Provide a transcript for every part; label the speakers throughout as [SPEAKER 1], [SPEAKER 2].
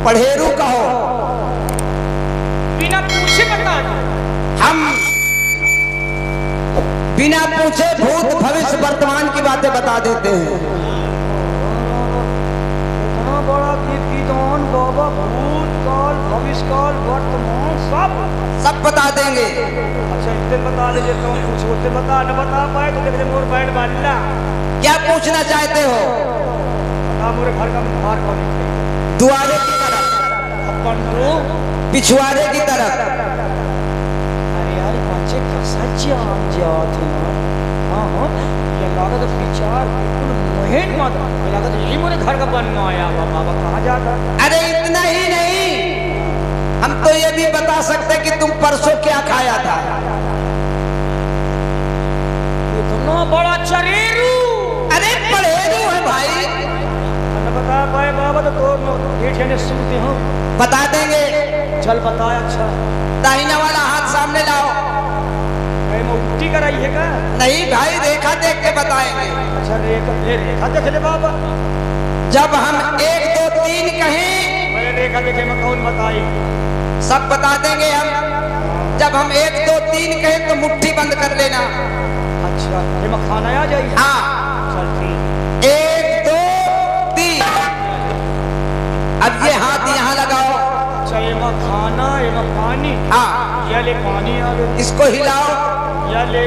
[SPEAKER 1] पढ़ेरू कहो,
[SPEAKER 2] बिना पूछे बता दो।
[SPEAKER 1] हम बिना पूछे भूत भविष्य वर्तमान की बातें बता देते हैं।
[SPEAKER 2] इतना बड़ा विद्वान बाबा, भूत काल भविष्य काल वर्तमान सब
[SPEAKER 1] बता देंगे।
[SPEAKER 2] अच्छा इतने बता दे, कौन पूछो उतने बता, न बता पाए तो देख मोर बैठ बालिला।
[SPEAKER 1] क्या पूछना चाहते हो?
[SPEAKER 2] बता मोरे घर का बाहर कौन है?
[SPEAKER 1] दुआरे की तरफ,
[SPEAKER 2] अपन तो
[SPEAKER 1] पिछवाड़े की तरफ।
[SPEAKER 2] अरे यार बच्चे कैसा जात है। हाँ हाँ, ये लागत विचार बिल्कुल मोहन मत, ये लागत यही मोरे घर का बनवाया बाबा। कहाँ जाता?
[SPEAKER 1] अरे इतना ही नहीं, हम तो ये भी बता सकते कि तुम परसों क्या खाया था।
[SPEAKER 2] इतना बड़ा चरेरू।
[SPEAKER 1] अरे पढ़ेरू है भाई।
[SPEAKER 2] न बता पाए बाबा तो ने सुनते हो।
[SPEAKER 1] बता देंगे।
[SPEAKER 2] चल बताया। अच्छा
[SPEAKER 1] दाहिना वाला हाथ सामने लाओ।
[SPEAKER 2] उल्टी कराई है क्या?
[SPEAKER 1] नहीं भाई, रेखा देख के बताएंगे।
[SPEAKER 2] अच्छा रेखा देख ले बाबा।
[SPEAKER 1] जब हम 1 2 3 कहें,
[SPEAKER 2] मैं रेखा देखे में कौन बताई?
[SPEAKER 1] सब बता देंगे हम। जब हम 1 2 3 कहें तो मुट्ठी बंद कर लेना।
[SPEAKER 2] अच्छा ये में खाना आ जाएगी।
[SPEAKER 1] हाँ
[SPEAKER 2] चल ठीक।
[SPEAKER 1] 1 2 3। अब ये हाथ यहाँ लगाओ।
[SPEAKER 2] अच्छा ये में खाना, ये में पानी।
[SPEAKER 1] हाँ
[SPEAKER 2] ये ले पानी आ गया।
[SPEAKER 1] इसको हिलाओ।
[SPEAKER 2] ये ले।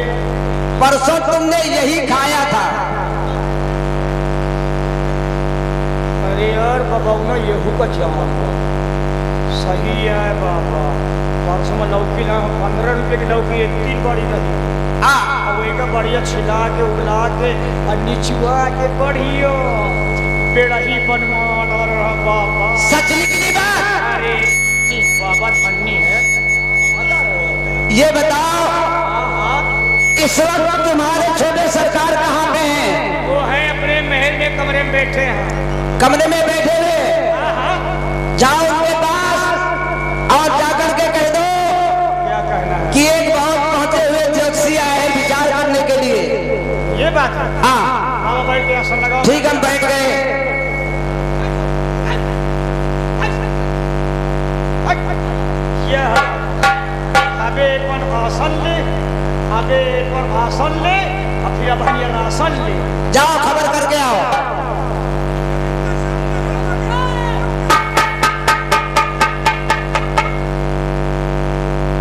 [SPEAKER 1] परसों तुमने यही खाया था।
[SPEAKER 2] अरे यार बाबा ना येहू का जान सही है बाबा। परसों में लौकी ना 15 रुपये की लौकी इतनी बड़ी रही।
[SPEAKER 1] हाँ
[SPEAKER 2] अब एक बढ़िया छिला के उगला के और निचुआ के बढ़ियो पेड़ा ही बनवान और बाबा।
[SPEAKER 1] सच निकली बात।
[SPEAKER 2] अरे बाबा धन्नी है।
[SPEAKER 1] ये बताओ इस वक्त तुम्हारे छोटे सरकार कहाँ पे हैं?
[SPEAKER 2] वो है अपने महल में कमरे में बैठे हैं।
[SPEAKER 1] कमरे में बैठे हुए। जाओ उनके पास और जाकर के कह दो
[SPEAKER 2] क्या कहना है?
[SPEAKER 1] कि एक बहुत पहुंचे हुए ज्योतिषी आए हैं विचार करने के लिए।
[SPEAKER 2] ये बात है।
[SPEAKER 1] हाँ
[SPEAKER 2] हाँ बैठ के आसन लगाओ।
[SPEAKER 1] ठीक, हम बैठ गए।
[SPEAKER 2] अबे पर आसन ले, अबे पर आसन ले, फिर बढ़िया आसन ले।
[SPEAKER 1] जाओ खबर करके आओ।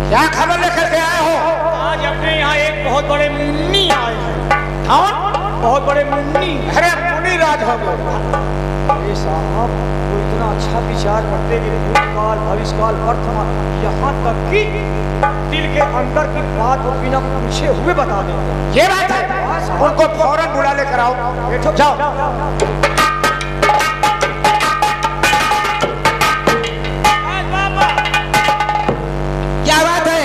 [SPEAKER 1] क्या खबर लेकर के आए हो?
[SPEAKER 2] आज अपने यहाँ एक बहुत बड़े मुन्नी आए हैं। हाँ बहुत बड़े मुन्नी।
[SPEAKER 1] अरे मुनि राज हो गए।
[SPEAKER 2] अरे साहब वो इतना अच्छा विचार करते कि भूतकाल भविष्यकाल वर्तमान, यहाँ तक कि दिल के अंदर की बात वो बिना पूछे हुए बता देते।
[SPEAKER 1] ये बात है। उनको फौरन बुला लेकर आओ।
[SPEAKER 2] बैठो
[SPEAKER 1] जाओ। क्या बात है?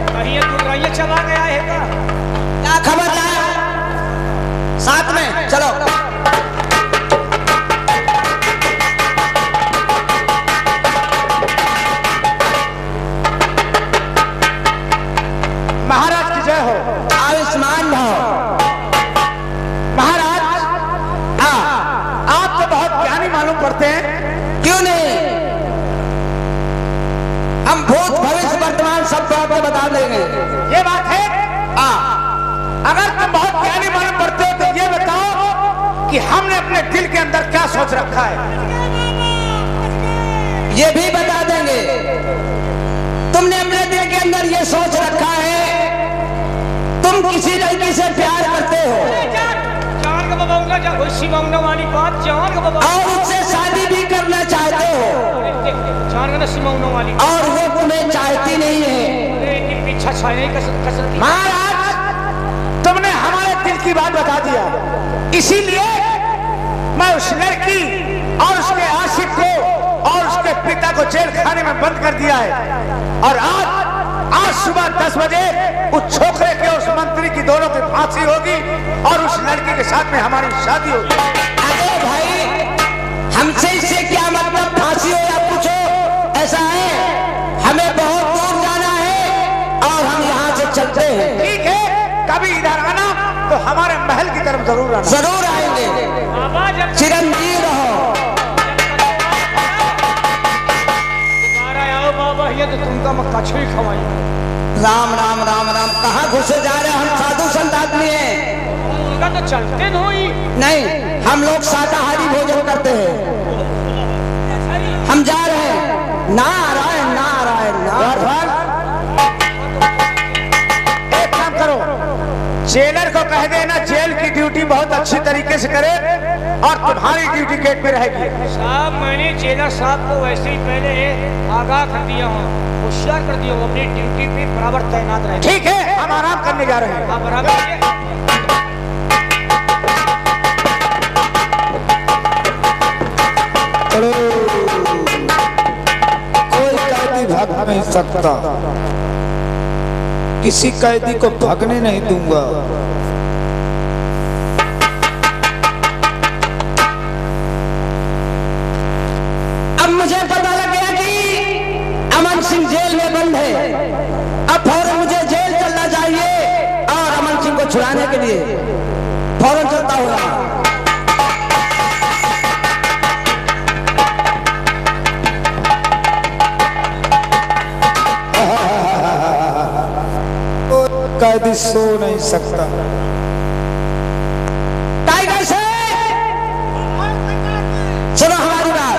[SPEAKER 2] कहीं दुर्गाइया चला गया है
[SPEAKER 1] क्या खबर लाया? साथ में चलो। महाराज की जय हो। आयुष्मान भव। महाराज आप तो बहुत ज्ञानी मालूम पड़ते हैं। क्यों नहीं, हम भूत भविष्य वर्तमान सब तो आपको बता देंगे। ये बात है। अगर तुम बहुत ज्ञानी मालूम पड़ते हो तो ये बताओ कि हमने अपने दिल के अंदर क्या सोच रखा है। ये भी बता देंगे। तुमने अपने दिल के अंदर ये सोच रखा है तुम किसी लड़की से प्यार करते हो।
[SPEAKER 2] जान का बाबा वाली बात, जान का बाबा।
[SPEAKER 1] और उससे शादी भी करना चाहते हो।
[SPEAKER 2] जान का सिमौनो वाली।
[SPEAKER 1] और वो तुम्हें चाहती नहीं है।
[SPEAKER 2] पीछा छाई नहीं कर।
[SPEAKER 1] महाराज तुमने हमारे दिल की बात बता दिया, इसीलिए मैं उस लड़की और उसके आशिक को और उसके पिता को जेल खाने में बंद कर दिया है। और आज सुबह 10 बजे उस छोकरे के उस मंत्री की दोनों की फांसी होगी और उस लड़की के साथ में हमारी शादी होगी। अरे भाई हमसे इससे क्या मतलब, फांसी हो या कुछ हो, ऐसा है हमें बहुत दूर जाना है और हम यहाँ से चलते हैं। ठीक है, कभी इधर आना तो हमारे महल की तरफ जरूर आना। जरूर आएंगे। चिरंजीव रहो।
[SPEAKER 2] में कछुई खवाई।
[SPEAKER 1] राम राम राम राम, कहाँ घुसे जा रहे हैं? हम साधु संत आदमी हैं।
[SPEAKER 2] उनका तो चलते
[SPEAKER 1] नहीं, हम लोग शाकाहारी भोजन करते हैं। हम जा रहे हैं। नारायण नारायण नारायण। एक काम करो, जेलर को कह देना जेल की ड्यूटी बहुत अच्छी तरीके से करे और तुम्हारी ड्यूटी गेट पे रहेगी।
[SPEAKER 2] साहब मैंने जेलर साहब को वैसे ही पहले आगाह कर दिया हूँ, होशियार कर दिया हूँ, अपनी ड्यूटी पे बराबर तैनात रहे।
[SPEAKER 1] ठीक है, हम आराम करने जा रहे हैं।
[SPEAKER 2] आप बराबर
[SPEAKER 3] कोई कैदी भाग नहीं सकता, किसी कैदी को भागने नहीं दूंगा।
[SPEAKER 1] अब मुझे पता लग गया कि अमन सिंह जेल में बंद है। अब फौरन मुझे जेल चलना चाहिए और अमन सिंह को छुड़ाने के लिए फौरन चलता होगा।
[SPEAKER 3] कैदी सो नहीं सकता।
[SPEAKER 1] टाइगर से सुनो हमारी बात।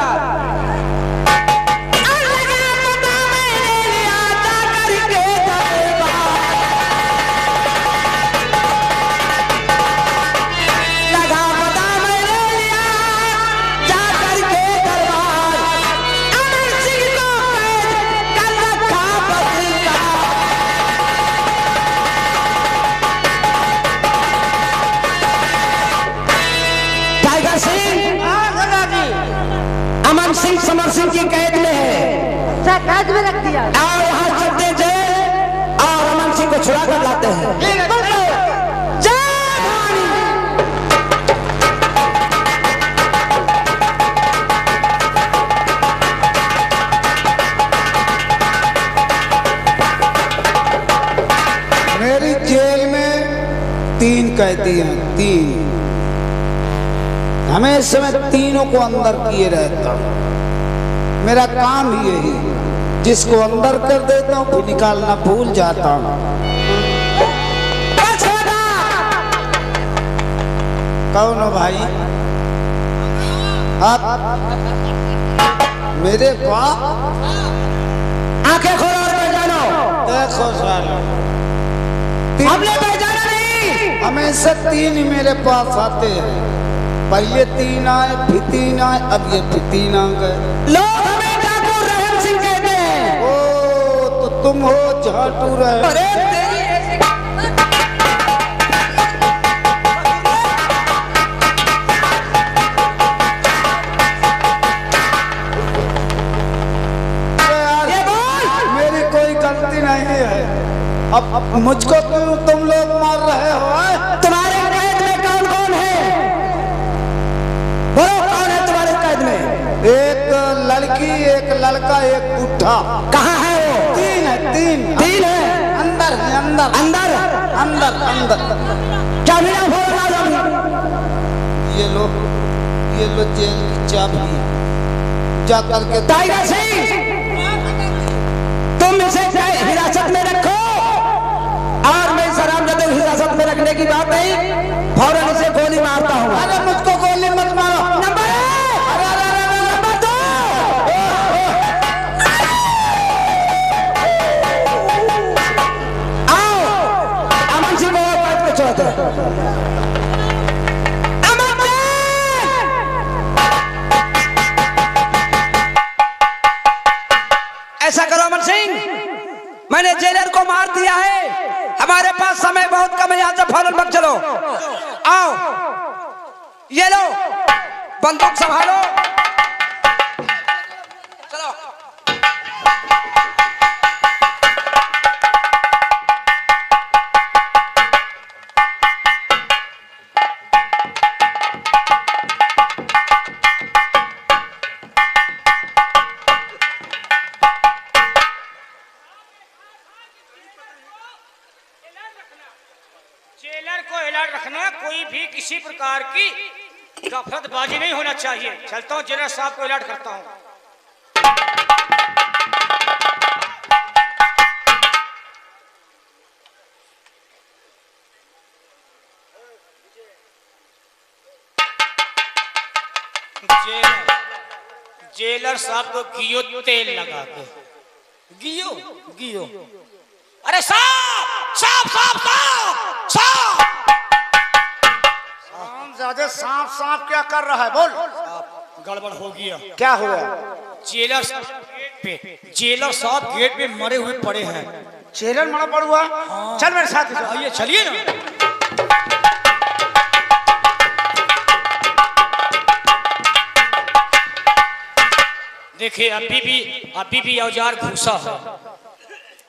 [SPEAKER 1] अमन सिंह समर सिंह की कैद में है।
[SPEAKER 4] क्या कैद में रख दिया?
[SPEAKER 1] और यहाँ चलते जेल और अमन सिंह को छुड़ा कर लाते हैं।
[SPEAKER 3] मेरी जेल में 3 कैदी हैं, 3। हमेशा मैं तीनों को अंदर किए रहता हूँ। मेरा काम ही यही, जिसको अंदर कर देता हूँ फिर निकालना भूल जाता हूँ। कौन हो भाई आप? मेरे बाप।
[SPEAKER 1] आंखें खोलो और पहचानो।
[SPEAKER 3] देखो साला,
[SPEAKER 1] हमने पहचाना नहीं।
[SPEAKER 3] हमेशा 3 ही मेरे पास आते हैं। पहले 3 आए, फिर 3 आए, अब ये फिर 3 आ गए।
[SPEAKER 1] लोग हमें ठाकुर रहम सिंह कहते हैं।
[SPEAKER 3] ओ तो तुम हो झाटू रहम।
[SPEAKER 1] अरे तेरी
[SPEAKER 3] ये बोल, मेरी कोई गलती नहीं है। अब मुझको क्यों तुम लोग मार रहे हो?
[SPEAKER 1] तुम्हारे कैद में कौन कौन है? बोलो कौन है तुम्हारे कैद में?
[SPEAKER 3] एक लड़की, एक लड़का, एक बूढ़ा।
[SPEAKER 1] कहाँ है वो?
[SPEAKER 3] 3 है, 3
[SPEAKER 1] है।
[SPEAKER 3] अंदर है, अंदर
[SPEAKER 1] अंदर
[SPEAKER 3] अंदर अंदर।
[SPEAKER 1] क्या बिना फोन
[SPEAKER 3] ये लो जेल की चाबी, जा करके।
[SPEAKER 1] टाइगर सिंह, तुम इसे हिरासत में रखो और मैं सलाम जब हिरासत में रखने की बात नहीं, फौरन इसे गोली मारता हूँ।
[SPEAKER 3] अरे मुझको गोली मत मारो।
[SPEAKER 1] नंबर 2। आओ अमन सिंह को कैद पे छोड़ दो। ऐसा करो अमन सिंह, मैंने जेलर को मार दिया है। हमारे पास समय बहुत कम है, यहाँ से फौरन भाग चलो। आओ ये लो बंदूक संभालो, चलो।
[SPEAKER 2] जेलर को अलर्ट रखना, कोई भी किसी प्रकार की गफलतबाजी नहीं होना चाहिए। चलता हूँ जेलर साहब को अलर्ट करता हूँ। जेलर साहब को गियो तेल लगा के गियो गियो। अरे साहब साहब साहब साहब साहब
[SPEAKER 1] ज्यादा सांप सांप क्या कर रहा है? बोल।
[SPEAKER 2] गड़बड़ हो गया।
[SPEAKER 1] क्या हुआ?
[SPEAKER 2] जेलर साहब गेट पे मरे हुए पड़े हैं।
[SPEAKER 1] जेलर मरा पड़ा हुआ?
[SPEAKER 2] हाँ।
[SPEAKER 1] चल मेरे साथ।
[SPEAKER 2] आइए चलिए ना। देखिए अभी भी औजार घुसा है।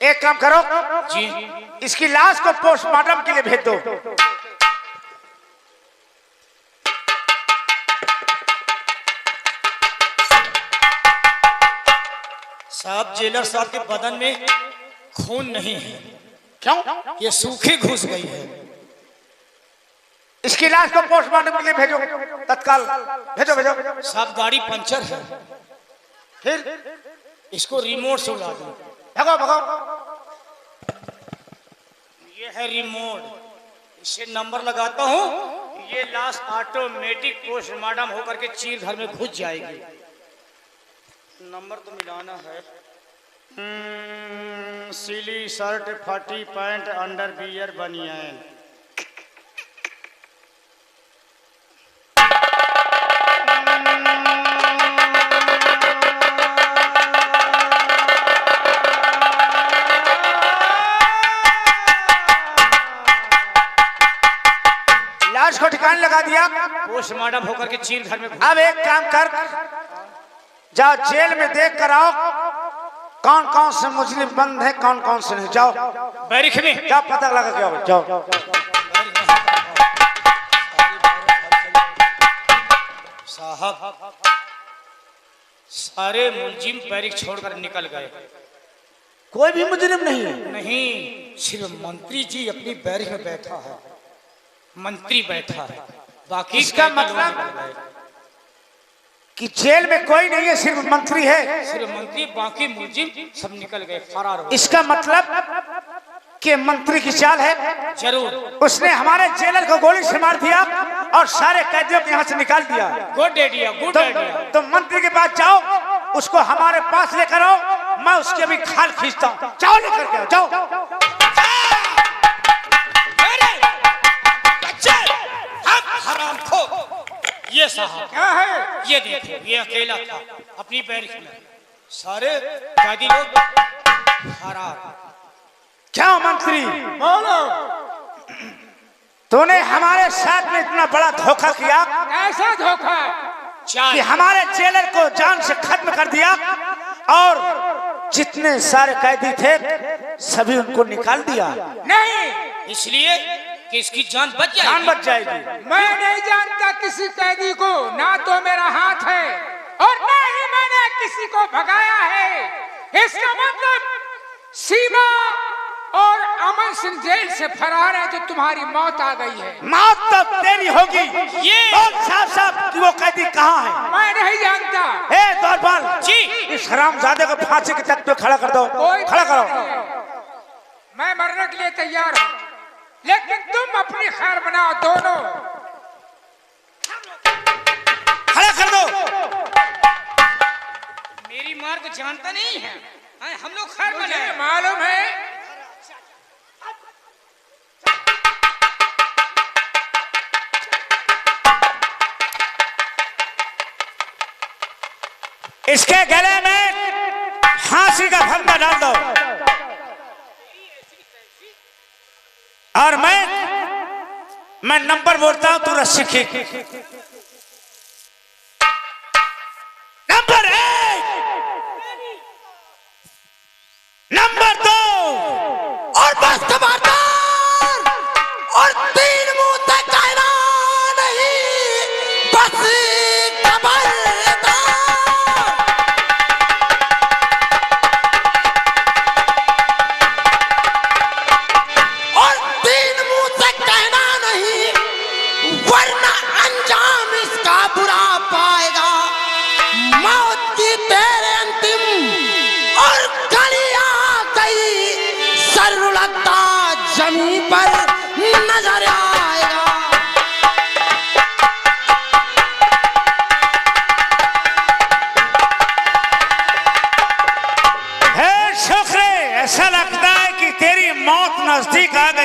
[SPEAKER 1] एक काम करो
[SPEAKER 2] जी,
[SPEAKER 1] इसकी लाश को पोस्टमार्टम के लिए भेज दो।
[SPEAKER 2] साहब जेलर साहब के बदन में खून नहीं है।
[SPEAKER 1] क्यों?
[SPEAKER 2] ये सूखे घुस गई है।
[SPEAKER 1] इसकी लाश को पोस्टमार्टम के लिए भेजो तत्काल। भेजो भेजो।
[SPEAKER 2] साहब गाड़ी पंचर है।
[SPEAKER 1] फिर
[SPEAKER 2] इसको रिमोट से उड़ा दो।
[SPEAKER 1] भगो भगो।
[SPEAKER 2] ये है रिमोट। इसे नंबर लगाता हूँ। ये लाश ऑटोमेटिक पोस्टमार्टम होकर के चीर घर में घुस जाएगी। नंबर तो मिलाना है। सिली शर्ट, फटी पैंट, अंडर बियर, बनियान।
[SPEAKER 1] लाश को ठिकाने लगा दिया।
[SPEAKER 2] पोस्टमार्टम होकर के चीर घर में
[SPEAKER 1] अब एक काम कर, जाओ जेल में देख कर आओ कौन कौन से मुजरिम बंद है, कौन कौन से नहीं। जाओ
[SPEAKER 2] बैरिक में
[SPEAKER 1] जाओ, पता लगा के आओ। जाओ।
[SPEAKER 2] साहब सारे मुलजिम बैरिक छोड़कर निकल गए।
[SPEAKER 1] कोई भी मुजरिम नहीं है?
[SPEAKER 2] नहीं, सिर्फ मंत्री जी अपनी बैरिक में बैठा है। मंत्री बैठा है, बाकी
[SPEAKER 1] इसका मतलब कि जेल में कोई नहीं है, सिर्फ मंत्री है।
[SPEAKER 2] सिर्फ मंत्री, बाकी मुलजिम सब निकल गए, फरार हो।
[SPEAKER 1] इसका मतलब कि मंत्री की चाल है।
[SPEAKER 2] जरूर।
[SPEAKER 1] उसने हमारे जेलर को गोली से मार दिया और सारे कैदियों को यहाँ से निकाल दिया।
[SPEAKER 2] Good idea, good idea.
[SPEAKER 1] तो मंत्री के पास जाओ, उसको हमारे पास लेकर आओ, मैं उसके अभी खाल खींचता हूँ। जाओ लेकर के आओ, जाओ।
[SPEAKER 2] ये साहब
[SPEAKER 1] क्या है?
[SPEAKER 2] ये देखो, ये अकेला था अपनी बैरिक में, सारे कैदी लोग फरार।
[SPEAKER 1] क्या मंत्री? बोलो। तूने हमारे साथ में इतना बड़ा धोखा किया।
[SPEAKER 3] ऐसा धोखा
[SPEAKER 1] कि हमारे जेलर को जान से खत्म कर दिया और जितने सारे कैदी थे सभी उनको निकाल दिया।
[SPEAKER 3] नहीं,
[SPEAKER 2] इसलिए कि इसकी जान बच जाएगी।
[SPEAKER 1] जान बच जाएगी।
[SPEAKER 3] मैं नहीं जानता किसी कैदी को, ना तो मेरा हाथ है और ना ही मैंने किसी को भगाया है। इसका मतलब सीमा और अमन सिंह जेल से फरार है, तो तुम्हारी मौत आ गई है।
[SPEAKER 1] मौत तो तेरी होगी।
[SPEAKER 2] ये
[SPEAKER 1] साहब साहब कि वो कैदी कहाँ है?
[SPEAKER 3] मैं नहीं जानता।
[SPEAKER 1] ए दौरपाल
[SPEAKER 2] जी,
[SPEAKER 1] इस हरामजादे को फांसी के तख्त पे खड़ा कर दो। खड़ा करो।
[SPEAKER 3] मैं मरने के लिए तैयार हूँ, लेकिन तुम अपनी खैर बनाओ दोनों।
[SPEAKER 1] खड़ा कर दो।
[SPEAKER 2] मेरी मार को जानता नहीं है, हम लोग खैर बनाए।
[SPEAKER 3] मालूम है।
[SPEAKER 1] इसके गले में फांसी का फंदा डाल दो और मैं नंबर बोलता हूं, तू रस्सी खींच। नंबर 1, नंबर 2 और बस खबरदार। और 3 मुंह तक कहना नहीं, बस खबरदार। और 3 मुंह तक कहना नहीं, वरना अंजाम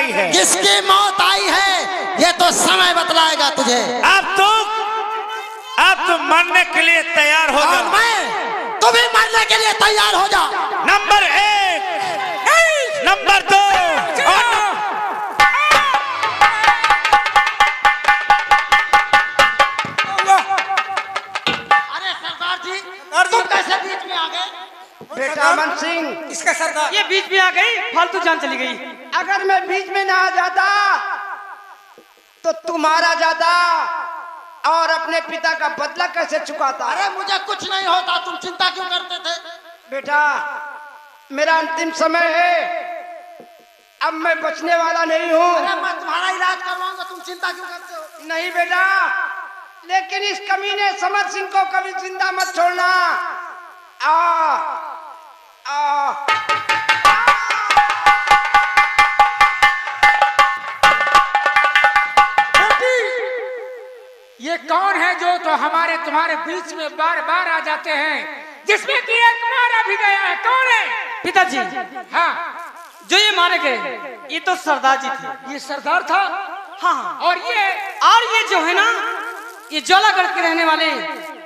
[SPEAKER 1] गई है।
[SPEAKER 4] किसकी मौत आई है ये तो समय बतलाएगा तुझे।
[SPEAKER 1] अब तू मरने के लिए तैयार हो जा।
[SPEAKER 4] मैं तू भी मरने के लिए तैयार हो जा।
[SPEAKER 1] नंबर 1, नंबर 2
[SPEAKER 4] अरे सरदार जी तुम कैसे बीच में आ गए?
[SPEAKER 5] बेटा अमन सिंह,
[SPEAKER 3] इसका सरदार
[SPEAKER 2] ये बीच में आ गई, फालतू जान चली गई।
[SPEAKER 5] अगर मैं बीच में ना आ जाता तो तुम्हारा जाता और अपने पिता का बदला कैसे चुकाता।
[SPEAKER 4] अरे मुझे कुछ नहीं होता, तुम चिंता क्यों करते थे?
[SPEAKER 5] बेटा मेरा अंतिम समय है, अब मैं बचने वाला नहीं हूँ।
[SPEAKER 4] अरे मैं तुम्हारा इलाज करवाऊंगा, तुम चिंता क्यों करते हो?
[SPEAKER 5] नहीं बेटा, लेकिन इस कमीने समर सिंह को कभी जिंदा मत छोड़ना।
[SPEAKER 3] ये कौन है जो तो हमारे तुम्हारे बीच में बार बार आ जाते हैं, जिसमें कि एक मारा भी गया है? कौन है?
[SPEAKER 2] पिताजी,
[SPEAKER 3] हाँ,
[SPEAKER 2] जो ये मारे गए ये तो सरदार जी थे।
[SPEAKER 3] ये सरदार था।
[SPEAKER 2] हाँ,
[SPEAKER 3] और ये
[SPEAKER 2] जो है ना, ये ज्वालागढ़ के रहने वाले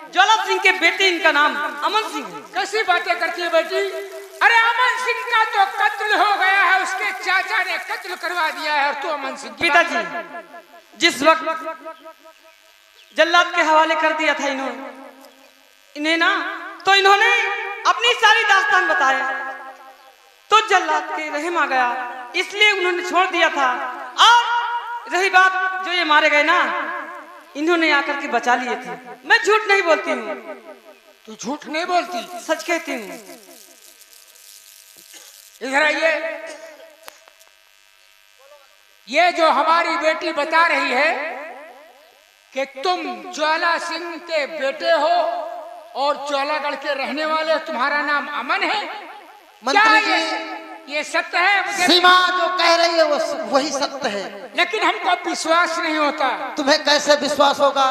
[SPEAKER 2] ज्वाला सिंह के बेटे, इनका नाम अमन सिंह है।
[SPEAKER 3] कैसी बातें करती है बेटी? अरे अमन सिंह का तो कत्ल हो गया है, उसके चाचा ने कत्ल करवा दिया है, और तू अमन सिंह की बात
[SPEAKER 2] पिताजी, जिस वक्त जल्लाद के हवाले कर दिया था इन्हें ना, तो इन्होंने अपनी सारी दास्तान बताया, तो जल्लाद के रहम आ गया, इसलिए उन्होंने छोड़ दिया था। और रही बात जो ये मारे गए ना, इन्होंने आकर के बचा लिए थे। मैं झूठ नहीं बोलती हूँ।
[SPEAKER 3] तू झूठ नहीं बोलती,
[SPEAKER 2] सच कहती हूँ।
[SPEAKER 3] इधर आइए। ये जो हमारी बेटी बता रही है कि तुम ज्वाला सिंह के बेटे हो और ज्वालागढ़ के रहने वाले, तुम्हारा नाम अमन है,
[SPEAKER 4] मंत्री
[SPEAKER 3] क्या
[SPEAKER 4] जी,
[SPEAKER 3] ये सत्य है? मुझे
[SPEAKER 4] सीमा जो कह रही है वो वही सत्य है।
[SPEAKER 3] लेकिन हमको विश्वास नहीं होता।
[SPEAKER 4] तुम्हें कैसे विश्वास होगा?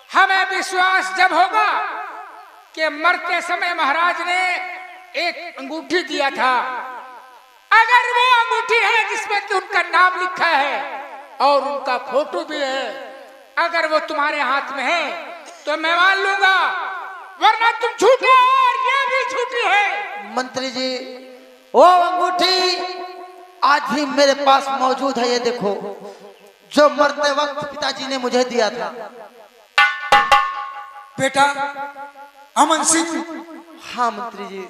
[SPEAKER 3] हमें विश्वास जब होगा कि मरते समय महाराज ने एक अंगूठी दिया था, अगर वो अंगूठी है जिसमें कि उनका नाम लिखा है और उनका फोटो भी है, अगर वो तुम्हारे हाथ में है तो मैं मान लूंगा, वरना तुम झूठे हो और ये भी झूठी है।
[SPEAKER 4] मंत्री जी, वो अंगूठी आज भी मेरे पास मौजूद है, ये देखो, जो मरते वक्त पिताजी ने मुझे दिया था।
[SPEAKER 3] बेटा अमन सिंह,
[SPEAKER 4] हाँ मंत्री जी,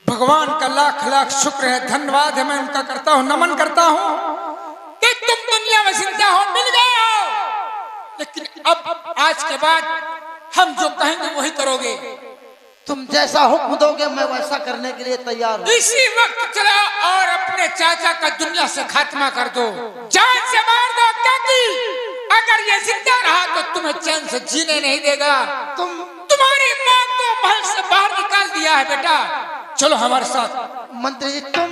[SPEAKER 3] भगवान का लाख लाख शुक्र है, धन्यवाद है, मैं उनका करता हूँ, नमन करता हूँ कि तुम दुनिया में जिंदा हो, मिल गए हो। लेकिन अब आज के बाद हम जो कहेंगे वही करोगे।
[SPEAKER 4] तुम जैसा हुक्म दोगे मैं वैसा करने के लिए तैयार हूँ।
[SPEAKER 3] इसी वक्त चला और अपने चाचा का दुनिया से खात्मा कर दो, जान से मार दो, क्योंकि अगर ये जिंदा रहा तो तुम्हें चैन से जीने नहीं देगा। तुम्हारी माँ को महल से बाहर निकाल दिया है। बेटा चलो हमारे साथ।
[SPEAKER 4] मंत्री जी तुम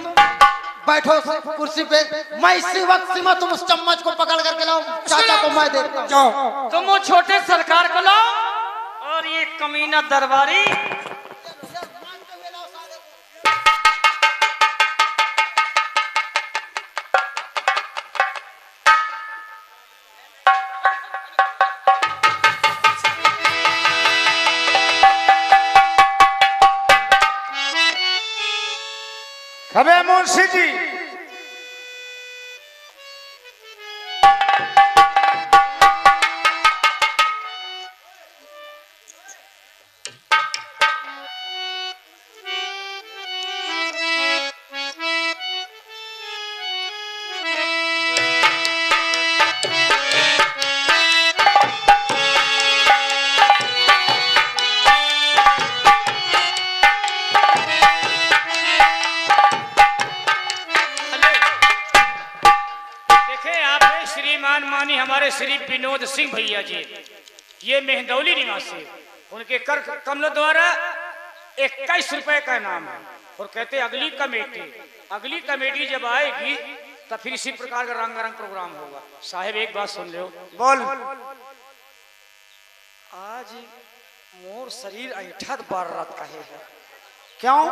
[SPEAKER 4] बैठो कुर्सी पे, मैं इसी वक्त सीमा तुम उस चम्मच को पकड़ करके लाओ, चाचा को मैं देखता हूँ।
[SPEAKER 3] जाओ।
[SPEAKER 2] तुम वो छोटे सरकार को लाओ और ये कमीना दरबारी
[SPEAKER 1] अबे मुंशी जी,
[SPEAKER 6] हमारे श्री विनोद सिंह भैया जी, ये मेहंदौली निवासी, उनके कर कमलों द्वारा 21 रुपए का नाम है, और कहते अगली कमेटी जब आएगी तो फिर इसी प्रकार का रंगारंग प्रोग्राम होगा। साहब एक बात सुन लो।
[SPEAKER 1] बोल।
[SPEAKER 2] आज मोर शरीर ऐठत बार रात कहे है,
[SPEAKER 1] क्यों?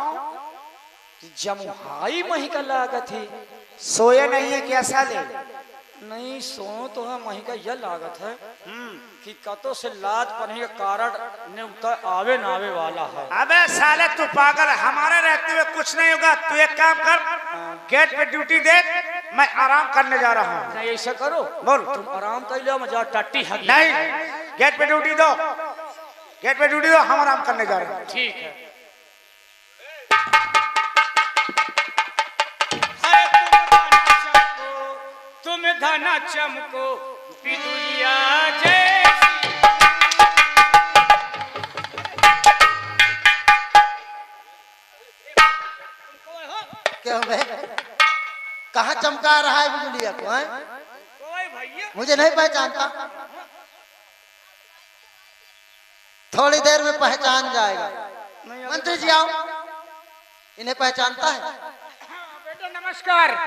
[SPEAKER 2] जमुहाई मही का लागत है,
[SPEAKER 1] सोए नहीं है क्या साले?
[SPEAKER 2] नहीं सो तो है वहीं का यह लागत है कि कतो से लाद पढ़ने का कारण ने उतर आवे ना आवे वाला है।
[SPEAKER 1] अबे साले तू पागल, हमारे रहते हुए कुछ नहीं होगा। तू एक काम कर, गेट पे ड्यूटी दे, मैं आराम करने जा रहा हूँ।
[SPEAKER 2] नहीं ऐसा करो,
[SPEAKER 1] बोल।
[SPEAKER 2] तुम आराम कर लो, मजा टट्टी है
[SPEAKER 1] नहीं, गेट पे ड्यूटी दो, गेट पे ड्यूटी दो, हम आराम करने जा रहे हैं।
[SPEAKER 6] ठीक है। तुम धना चमको बिजुलिया जैसी।
[SPEAKER 4] क्यों बे? कहाँ चमका रहा है बिजुलिया को? हैं?
[SPEAKER 6] कोई भैया
[SPEAKER 4] मुझे नहीं पहचानता? थोड़ी देर में पहचान जाएगा। मंत्री जी आओ, इन्हें पहचानता है?
[SPEAKER 3] बेटा नमस्कार।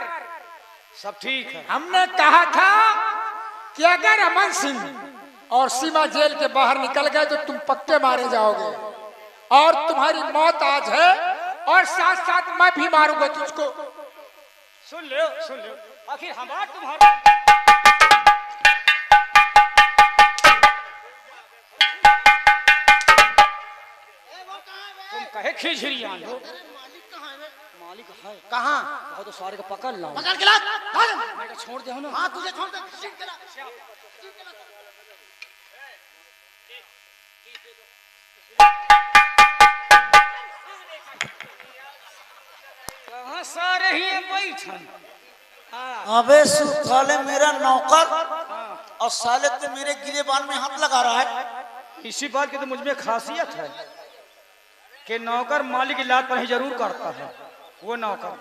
[SPEAKER 6] सब ठीक है।
[SPEAKER 3] हमने कहा था कि अगर अमन सिंह और सीमा जेल के बाहर निकल गए तो तुम पक्के मारे जाओगे, और तुम्हारी मौत आज है, और साथ साथ मैं भी मारूंगा तुझको।
[SPEAKER 6] सुन लो, आखिर हमारा तुम्हारा तुम कहे खिझरिया लो।
[SPEAKER 2] मालिक है
[SPEAKER 4] कहाँ?
[SPEAKER 2] कहो तो सारे को पकड़ लो,
[SPEAKER 4] पकड़ के ला।
[SPEAKER 2] मैं तो छोड़ दे ना।
[SPEAKER 4] हाँ तुझे छोड़ दे।
[SPEAKER 6] कहाँ सारे ही बैठन।
[SPEAKER 7] अबे साले मेरा नौकर और साले तो मेरे गिरेबान में हाथ लगा रहा है।
[SPEAKER 2] इसी बात की तो मुझ में खासियत है कि नौकर मालिक की लात पर ही जरूर करता है। वो नौकर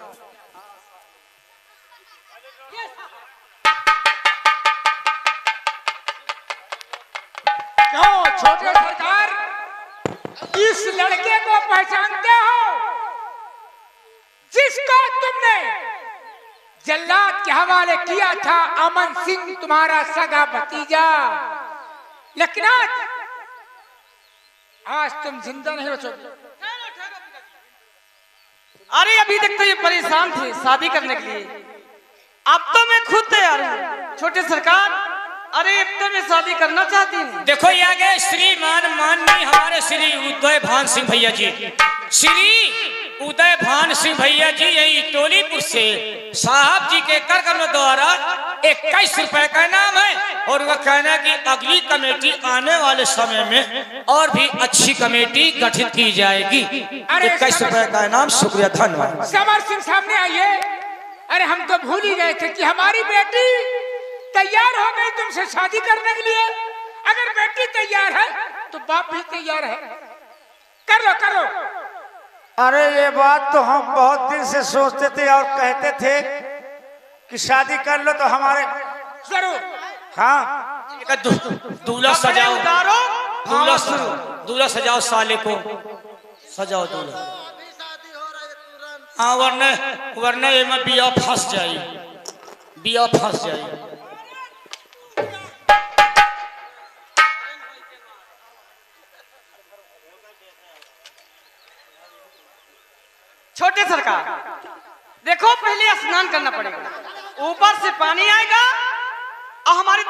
[SPEAKER 3] क्यों छोटे सरकार, इस लड़के को पहचानते हो जिसको तुमने जल्लाद के हवाले किया था? अमन सिंह तुम्हारा सगा भतीजा। लेकिन आज तुम जिंदा नहीं बचोगे।
[SPEAKER 8] अरे अभी तक तो ये परेशान थे शादी करने के लिए, अब तो मैं खुद तैयार हूँ छोटे सरकार। अरे अब तो मैं शादी करना चाहती हूँ।
[SPEAKER 6] देखो ये आ गए श्रीमान माननीय हमारे श्री उदय भान सिंह भैया जी। श्री उदय भान सिंह भैया जी यही टोलीपुर से साहब जी के कर द्वारा 21 रुपए का नाम है, और वह कहना कि अगली कमेटी आने वाले समय में और भी अच्छी कमेटी गठित की जाएगी। 21 रुपए का नाम। शुक्रिया, धन्यवाद।
[SPEAKER 3] समर सिंह सामने आइए। अरे हम तो भूल ही गए थे कि हमारी बेटी तैयार हो गई तुमसे शादी करने के लिए। अगर बेटी तैयार है तो बाप भी तैयार है। कर लो।
[SPEAKER 1] अरे ये बात तो हम बहुत दिन से सोचते थे और कहते थे कि शादी कर लो तो हमारे
[SPEAKER 3] जरूर।
[SPEAKER 1] हाँ,
[SPEAKER 6] दूल्हा सजाओ, दूल्हा सजाओ, साले को सजाओ दूल्हा। हाँ, वरना ये में बिया फंस जाए।
[SPEAKER 8] छोटे सरकार देखो, पहले स्नान करना पड़ेगा, ऊपर से पानी आएगा और हमारी